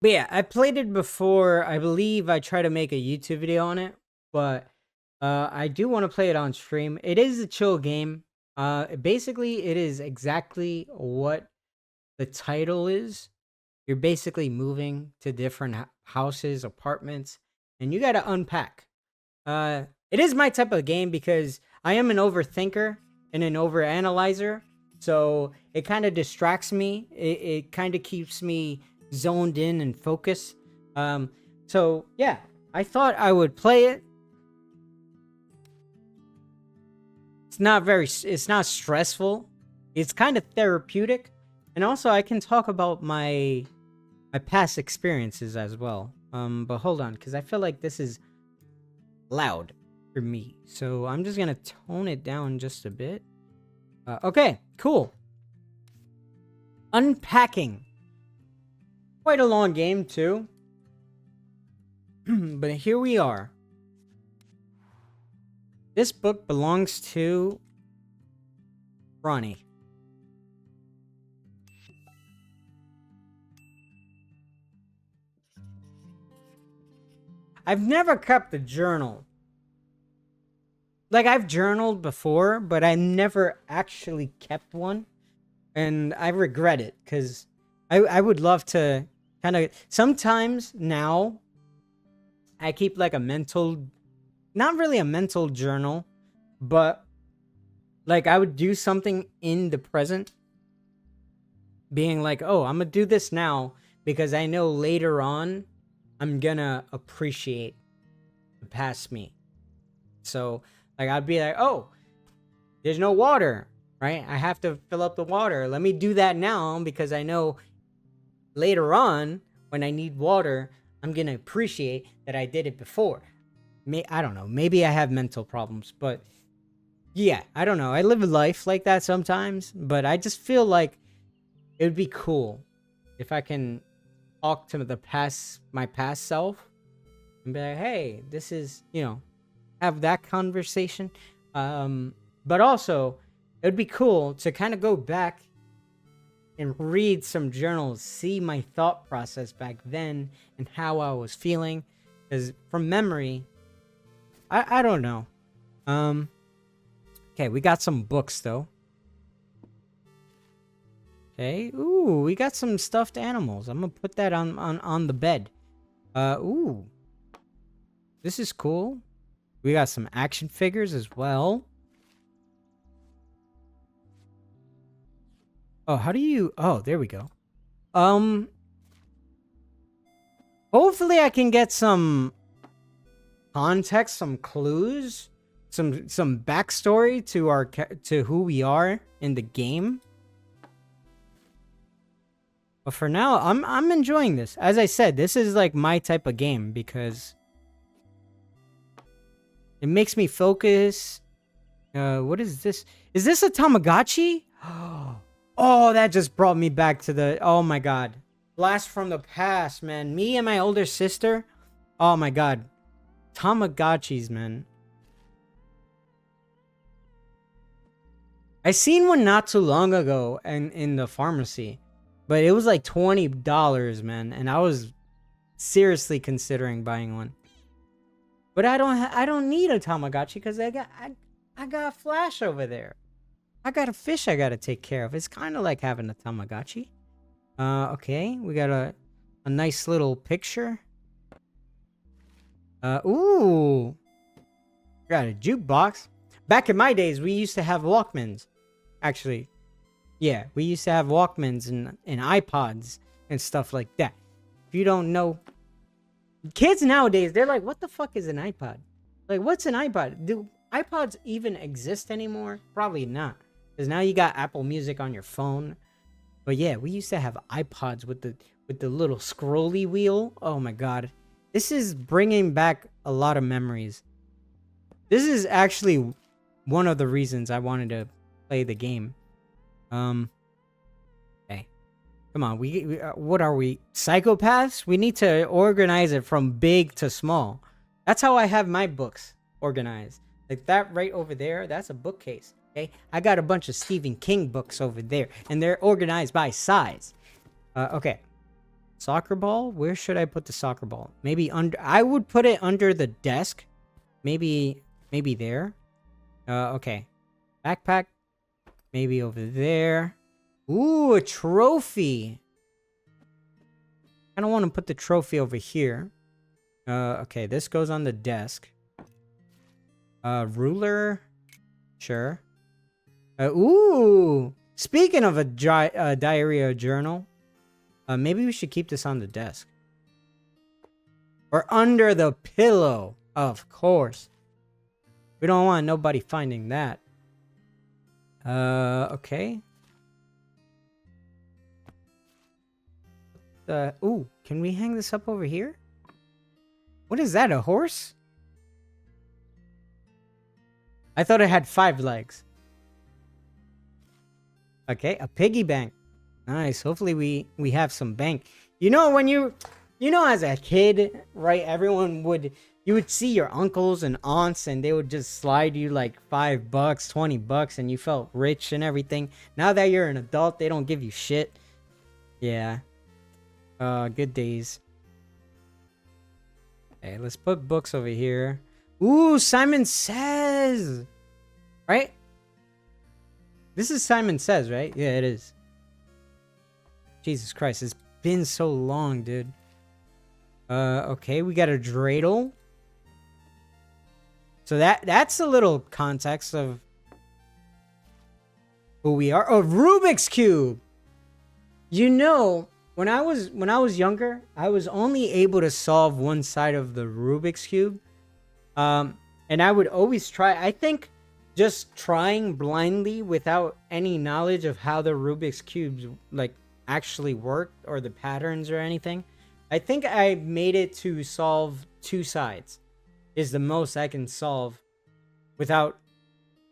But yeah, I played it before. I believe I tried to make a YouTube video on it, but I do want to play it on stream. It is a chill game. Basically, it is exactly what the title is. You're basically moving to different houses, apartments, and you got to unpack. It is my type of game because I am an overthinker and an overanalyzer. So it kind of distracts me. It kind of keeps me zoned in and focused. Um, so yeah, I thought I would play it. It's not stressful. It's kind of therapeutic. And also I can talk about my past experiences as well. But hold on, because I feel like this is loud for me. So I'm just gonna tone it down just a bit. Okay, cool. Unpacking. Quite a long game too. But here we are. This book belongs to Ronnie. I've never kept a journal. Like, I've journaled before, but I never actually kept one. And I regret it because I would love to kind of. Sometimes now, I keep like a mental, not really a mental journal, but like I would do something in the present, being like, oh, I'm gonna do this now because I know later on I'm gonna appreciate the past me. So, like, I'd be like, oh, there's no water, right? I have to fill up the water. Let me do that now because I know later on when I need water, I'm gonna appreciate that I did it before. I don't know. Maybe I have mental problems, but yeah, I don't know. I live a life like that sometimes, but I just feel like it would be cool if I can talk to my past self and be like, hey, this is, have that conversation. But also, it would be cool to kind of go back and read some journals, see my thought process back then and how I was feeling. Because from memory, I don't know. Okay, we got some books though. Okay, ooh, we got some stuffed animals. I'm gonna put that on the bed. Ooh, this is cool. We got some action figures as well. Oh, how do you? Oh, there we go. Hopefully I can get some context, some clues, some backstory to who we are in the game. But for now, I'm enjoying this. As I said, this is like my type of game because it makes me focus. What is this? Is this a Tamagotchi? Oh, that just brought me back to the. Oh my god, blast from the past, man. Me and my older sister. Oh my god, Tamagotchis, man. I seen one not too long ago and in the pharmacy, but it was like $20, man, and I was seriously considering buying one. But I don't need a Tamagotchi because I got Flash over there. I got a fish I gotta take care of. It's kind of like having a Tamagotchi. Okay, we got a nice little picture. Ooh, got a jukebox. Back in my days, we used to have Walkmans. Actually, yeah, we used to have Walkmans and iPods and stuff like that. If you don't know, kids nowadays, they're like, what the fuck is an iPod? Like, what's an iPod? Do iPods even exist anymore? Probably not. Because now you got Apple Music on your phone. But yeah, we used to have iPods with the little scrolly wheel. Oh my god. This is bringing back a lot of memories. This is actually one of the reasons I wanted to play the game. Okay. Come on, we what are we? Psychopaths? We need to organize it from big to small. That's how I have my books organized. Like that right over there, that's a bookcase. Okay, I got a bunch of Stephen King books over there, and they're organized by size. Okay, Soccer ball? Where should I put the soccer ball? Maybe under... I would put it under the desk. Maybe there. Okay. Backpack. Maybe over there. Ooh, a trophy. I don't want to put the trophy over here. Okay, this goes on the desk. Ruler. Sure. Ooh. Speaking of a diarrhea journal, maybe we should keep this on the desk. Or under the pillow, of course. We don't want nobody finding that. Okay. Ooh, can we hang this up over here? What is that, a horse? I thought it had 5 legs. Okay, a piggy bank. Nice. Hopefully we have some bank. You know, when you know, as a kid, right, you would see your uncles and aunts and they would just slide you like $5, $20 and you felt rich and everything. Now that you're an adult, they don't give you shit. Yeah. Good days. Okay, let's put books over here. Ooh, Simon Says. Right? This is Simon Says, right? Yeah, it is. Jesus Christ, it's been so long, dude. Okay, we got a dreidel. So that's a little context of who we are. Oh, Rubik's Cube. You know, when I was younger, I was only able to solve one side of the Rubik's Cube. And I would always try. I think just trying blindly without any knowledge of how the Rubik's cubes like actually worked or the patterns or anything, I think I made it to solve 2 sides is the most I can solve without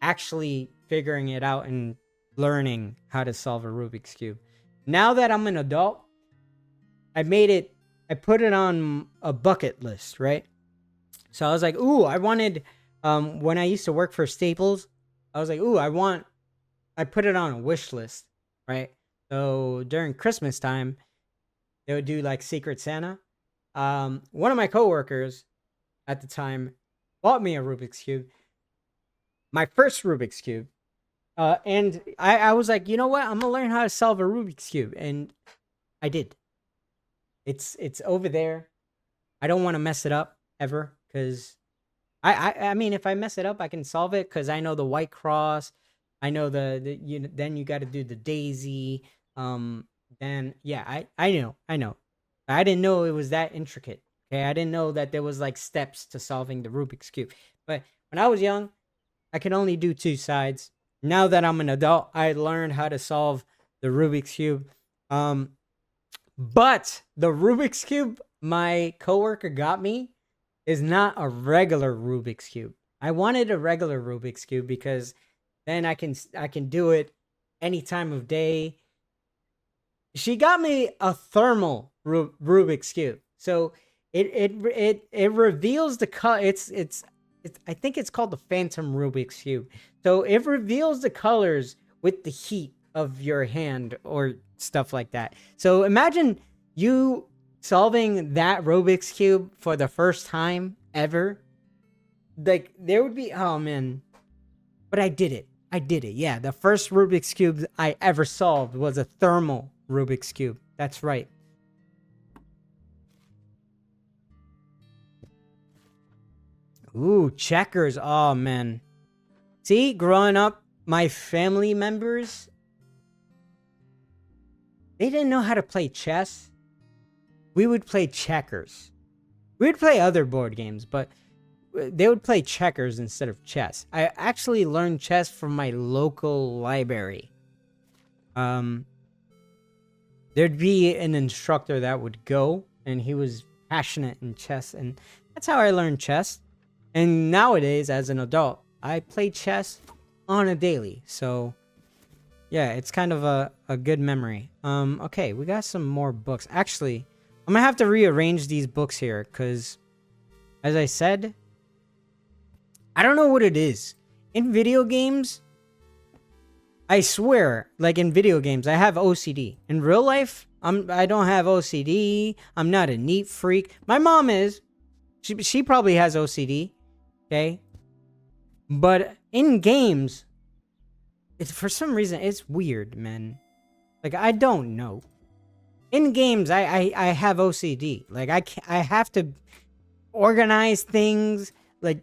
actually figuring it out and learning how to solve a Rubik's cube. Now that I'm an adult, I put it on a bucket list, right? So I was like, ooh, I wanted, when I used to work for Staples, I was like, ooh, I put it on a wish list, right? So during Christmas time, they would do like Secret Santa. One of my coworkers at the time bought me a Rubik's Cube, my first Rubik's Cube. And I was like, you know what? I'm gonna learn how to solve a Rubik's Cube. And I did. It's over there. I don't want to mess it up ever, because I mean, if I mess it up, I can solve it because I know the white cross. I know then you got to do the daisy. Then yeah, I know. I didn't know it was that intricate. Okay, I didn't know that there was like steps to solving the Rubik's Cube. But when I was young, I could only do 2 sides. Now that I'm an adult, I learned how to solve the Rubik's Cube. But the Rubik's Cube my coworker got me is not a regular Rubik's Cube. I wanted a regular Rubik's Cube because then I can do it any time of day. She got me a thermal Rubik's Cube. So it reveals the color. It's I think it's called the Phantom Rubik's Cube. So it reveals the colors with the heat of your hand or stuff like that. So imagine you solving that Rubik's Cube for the first time ever. Like, there would be, oh man. But I did it. Yeah, the first Rubik's Cube I ever solved was a thermal Rubik's Cube. That's right. Ooh, checkers. Oh man. See, growing up, my family members, they didn't know how to play chess. We would play checkers. We would play other board games, but they would play checkers instead of chess. I actually learned chess from my local library. There'd be an instructor that would go, and he was passionate in chess, and that's how I learned chess. And nowadays, as an adult, I play chess on a daily. So, yeah, it's kind of a good memory. Okay, we got some more books. Actually, I'm gonna have to rearrange these books here, because, as I said, I don't know what it is. In video games, I swear, like in video games, I have OCD. In real life, I don't have OCD. I'm not a neat freak. My mom is. She probably has OCD. Okay. But in games, it's for some reason it's weird, man. Like I don't know. In games, I have OCD. Like I have to organize things. Like,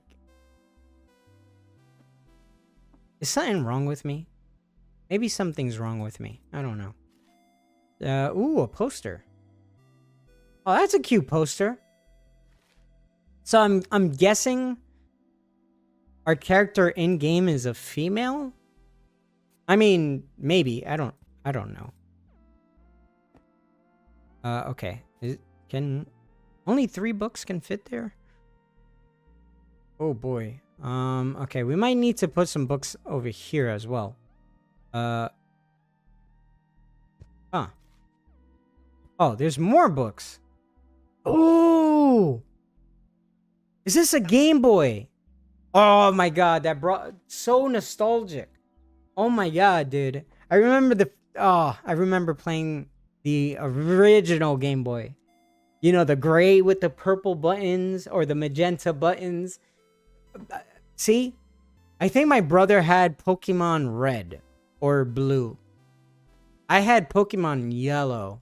is something wrong with me? Maybe something's wrong with me. I don't know. Ooh, a poster. Oh, that's a cute poster. So I'm guessing our character in game is a female. I mean, maybe. I don't know. Okay. Can only 3 books can fit there? Oh boy. Okay, we might need to put some books over here as well. Huh. Oh, there's more books. Oh! Is this a Game Boy? Oh my god, that brought so nostalgic. Oh my god, dude. I remember playing the original Game Boy. You know, the gray with the purple buttons or the magenta buttons. See? I think my brother had Pokemon Red or Blue. I had Pokemon Yellow.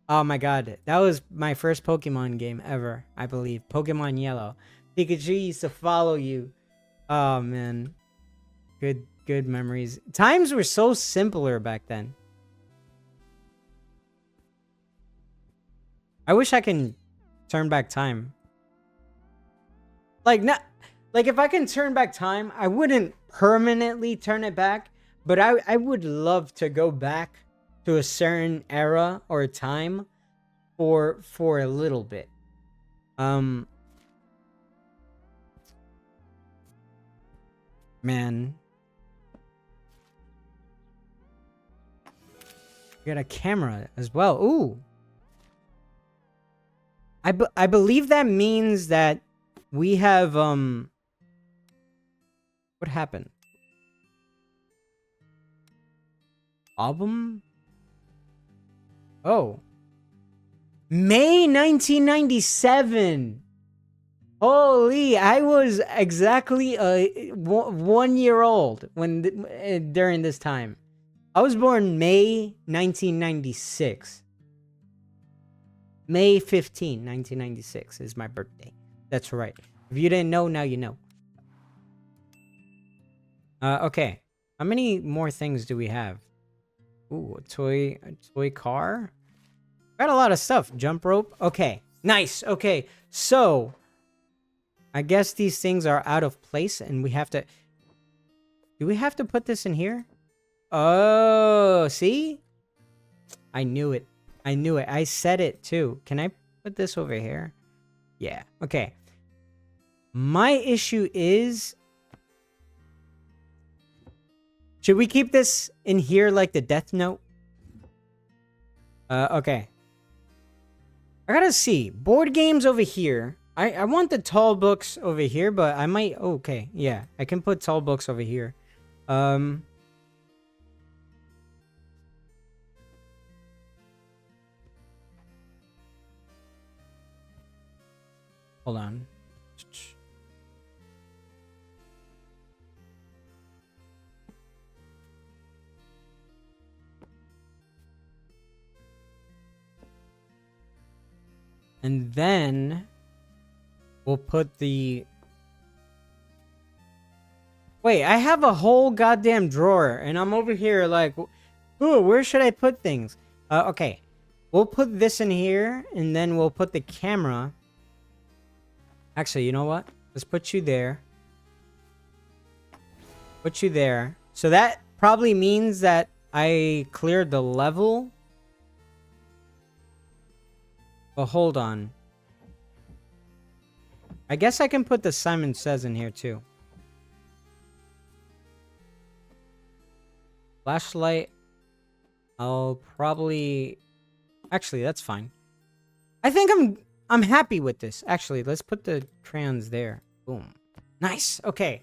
Oh my god, that was my first Pokemon game ever, I believe. Pokemon Yellow. Pikachu used to follow you. Oh man. Good memories. Times were so simpler back then. I wish I can turn back time. Like if I can turn back time, I wouldn't permanently turn it back, but I would love to go back to a certain era or time for a little bit. Man. We got a camera as well. Ooh. I believe that means that we have what happened? Album? Oh. May 1997. Holy, I was exactly 1 year old when during this time. I was born May 1996. May 15, 1996 is my birthday. That's right. If you didn't know, now you know. Okay. How many more things do we have? Ooh, a toy car. Got a lot of stuff. Jump rope. Okay. Nice. Okay. So, I guess these things are out of place and we have to... Do we have to put this in here? Oh, see? I knew it. I said it too. Can I put this over here? Yeah. Okay. My issue is... Should we keep this in here like the Death Note? Okay. I gotta see. Board games over here. I want the tall books over here, but I might... Okay, yeah. I can put tall books over here. Hold on. And then we'll put the... Wait, I have a whole goddamn drawer and I'm over here like, ooh, where should I put things? Okay. We'll put this in here and then we'll put the camera. Actually, you know what? Let's put you there. Put you there. So that probably means that I cleared the level. But hold on. I guess I can put the Simon Says in here too. Flashlight. I'll probably... Actually, that's fine. I think I'm happy with this. Actually, let's put the crayons there. Boom. Nice. Okay.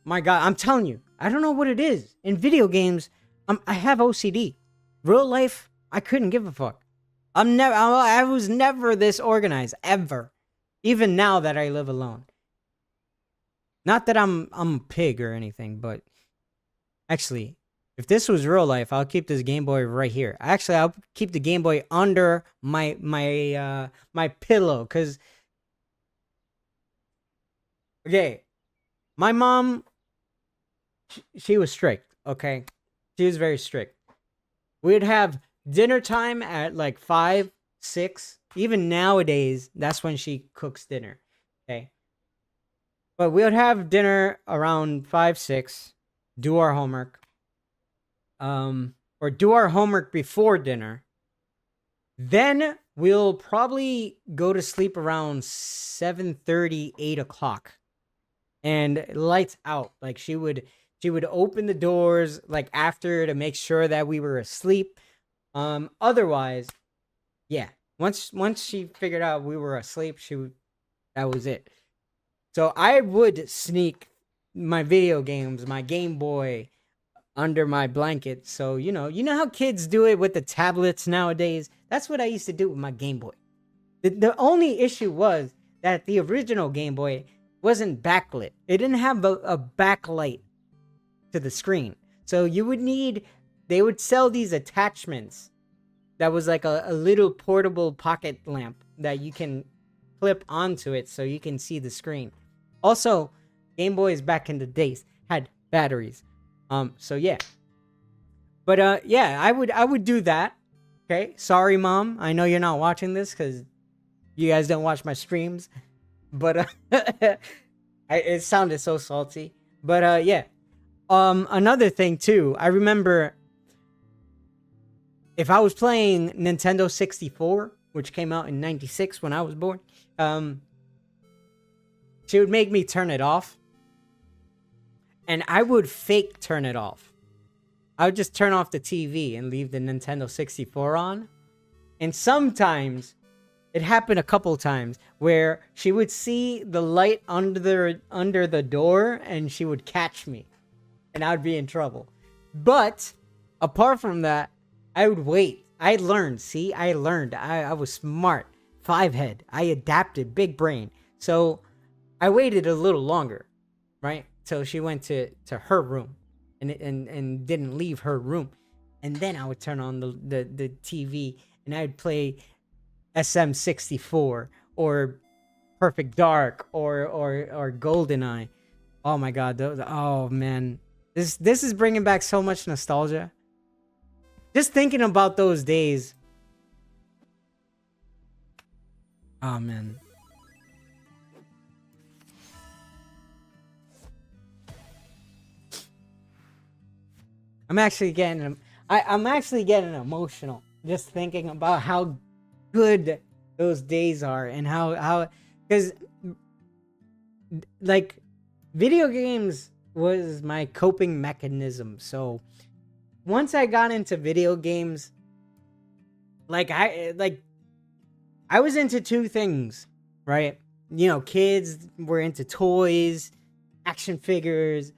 My god, I'm telling you. I don't know what it is. In video games, I have OCD. Real life, I couldn't give a fuck. I was never this organized ever. Even now that I live alone. Not that I'm a pig or anything, but actually, if this was real life, I'll keep this Game Boy right here. Actually, I'll keep the Game Boy under my pillow, cuz okay, my mom, she was strict, okay? She was very strict. We'd have dinner time at like 5, 6. Even nowadays, that's when she cooks dinner. Okay. But we would have dinner around 5, 6, do our homework. Or do our homework before dinner. Then we'll probably go to sleep around 7:30, 8 o'clock. And lights out. Like she would open the doors like after to make sure that we were asleep. Otherwise, yeah. Once she figured out we were asleep, that was it. So I would sneak my video games, my Game Boy under my blanket. So, you know how kids do it with the tablets nowadays? That's what I used to do with my Game Boy. The only issue was that the original Game Boy wasn't backlit. It didn't have a backlight to the screen. So they would sell these attachments that was like a little portable pocket lamp that you can clip onto it so you can see the screen. Also, Game Boys back in the days had batteries. So yeah. But yeah, I would do that. Okay? Sorry, Mom. I know you're not watching this cuz you guys don't watch my streams. But it sounded so salty. But yeah. Another thing too, I remember if I was playing Nintendo 64, which came out in 96 when I was born, she would make me turn it off. And I would fake turn it off. I would just turn off the TV and leave the Nintendo 64 on. And sometimes, it happened a couple times, where she would see the light under the door and she would catch me. And I would be in trouble. But, apart from that, I would wait. I learned. See, I learned. I was smart. 5 head. I adapted. Big brain. So, I waited a little longer, right? Till she went to her room and didn't leave her room. And then I would turn on the TV and I would play SM64 or Perfect Dark or GoldenEye. Oh my god. Oh man. This is bringing back so much nostalgia. Just thinking about those days. Oh man. I'm actually getting emotional just thinking about how good those days are and how because like video games was my coping mechanism. So once I got into video games, I was into two things, right? Kids were into toys, action figures,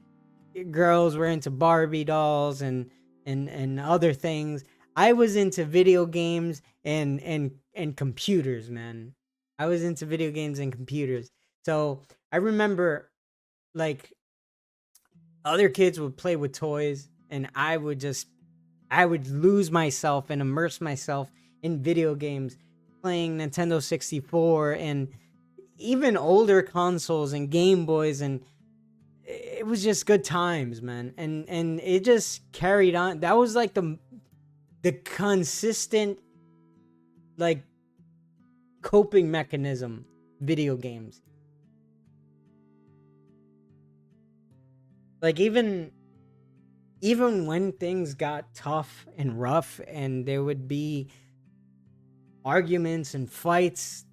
girls were into Barbie dolls and other things. I was into video games and computers, man. I was into video games and computers. So I remember like other kids would play with toys and I would lose myself and immerse myself in video games, playing Nintendo 64 and even older consoles and Game Boys, and it was just good times, man. And it just carried on. That was like the consistent like coping mechanism, video games. Like even when things got tough and rough and there would be arguments and fights,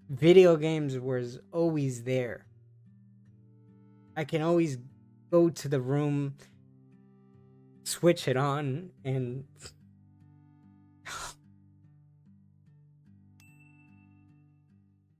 video games was always there. I can always go to the room, switch it on, and